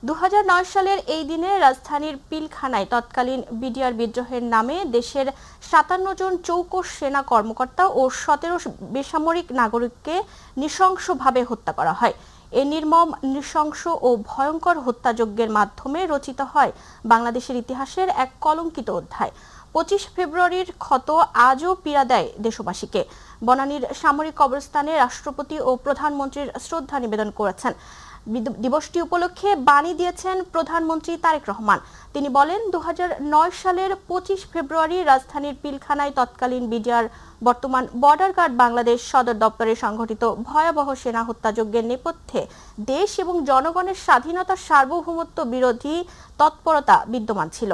২০০৯ সালের এই দিনে রাজধানীর পিলখানায় তৎকালীন বিডিআর বিদ্রোহের নামে দেশের ৫৭ জন চৌকস সেনা কর্মকর্তা ও ১৭ বেসামরিক নাগরিককে নৃশংসভাবে হত্যা করা হয়। এ নির্মম, নৃশংস ও ভয়ঙ্কর হত্যাযজ্ঞের মাধ্যমে রচিত হয় বাংলাদেশের ইতিহাসের এক কলঙ্কিত অধ্যায়। ২৫ ফেব্রুয়ারির ক্ষত আজও পীড়া দেয় দেশবাসীকে। বনানীর সামরিক কবরস্থানে রাষ্ট্রপতি ও প্রধানমন্ত্রীর শ্রদ্ধা নিবেদন করেছেন। দিবসটি উপলক্ষে বাণী দিয়েছেন প্রধানমন্ত্রী তারেক রহমান। তিনি বলেন, ২০০৯ সালের ২৫ ফেব্রুয়ারি রাজধানীর পিলখানায় তৎকালীন বিডিআর বর্তমান বর্ডার গার্ড বাংলাদেশ সদর দপ্তরে সংঘটিত ভয়াবহ সেনা হত্যাযজ্ঞের নেপথ্যে দেশ এবং জনগণের স্বাধীনতা, সার্বভৌমত্ব বিরোধী তৎপরতা বিদ্যমান ছিল।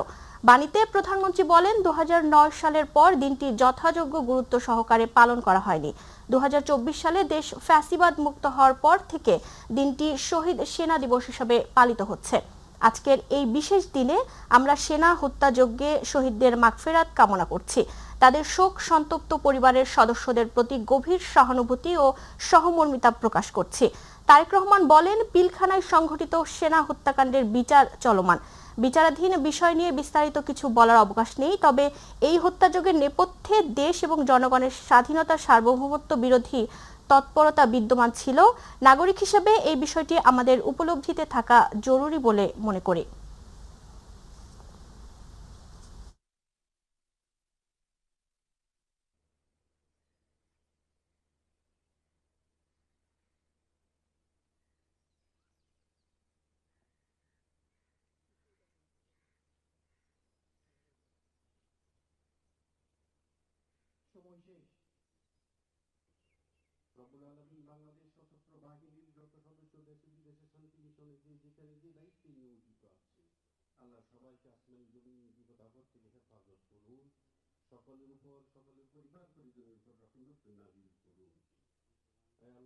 বাণীতে প্রধানমন্ত্রী বলেন, ২০০৯ সালের পর দিনটি যথাযোগ্য গুরুত্ব সহকারে পালন করা হয়নি। ২০২৪ সালে দেশ ফ্যাসিবাদ মুক্ত হওয়ার পর থেকে দিনটি শহীদ সেনা দিবস হিসেবে পালিত হচ্ছে। আজকের এই বিশেষ দিনে আমরা সেনা হত্যাযজ্ঞে শহীদদের মাগফিরাত কামনা করছি। তাদের শোক সন্তপ্ত পরিবারের সদস্যদের প্রতি গভীর সহানুভূতি ও সহমর্মিতা প্রকাশ করছি। তারেক রহমান বলেন, পিলখানায় সংঘটিত সেনা হত্যাকাণ্ডের বিচার চলমান। বিচারাধীন বিষয় নিয়ে বিস্তারিত কিছু বলার অবকাশ নেই। তবে এই হত্যাযজ্ঞের নেপথ্যে দেশ এবং জনগণের স্বাধীনতা, সার্বভৌমত্ব বিরোধী তৎপরতা বিদ্যমান ছিল। নাগরিক হিসেবে এই বিষয়টি আমাদের উপলব্ধিতে থাকা জরুরি বলে মনে করি। সময় শেষ। রব্বুল আলামিন বাংলাদেশ সশস্ত্র বাহিনীর যত সদস্য দেশে বিদেশে শান্তি মিশনে যে যেখানে যে দায়িত্বে নিয়োজিত আছে, আল্লাহ সবাইকে আসমানি জমিন বিপদ আপদ থেকে হেফাজত করুন। সকলের উপর, সকলের পরিবার পরিজনের উপর রহমত নাযিল করুন। আল্লাহ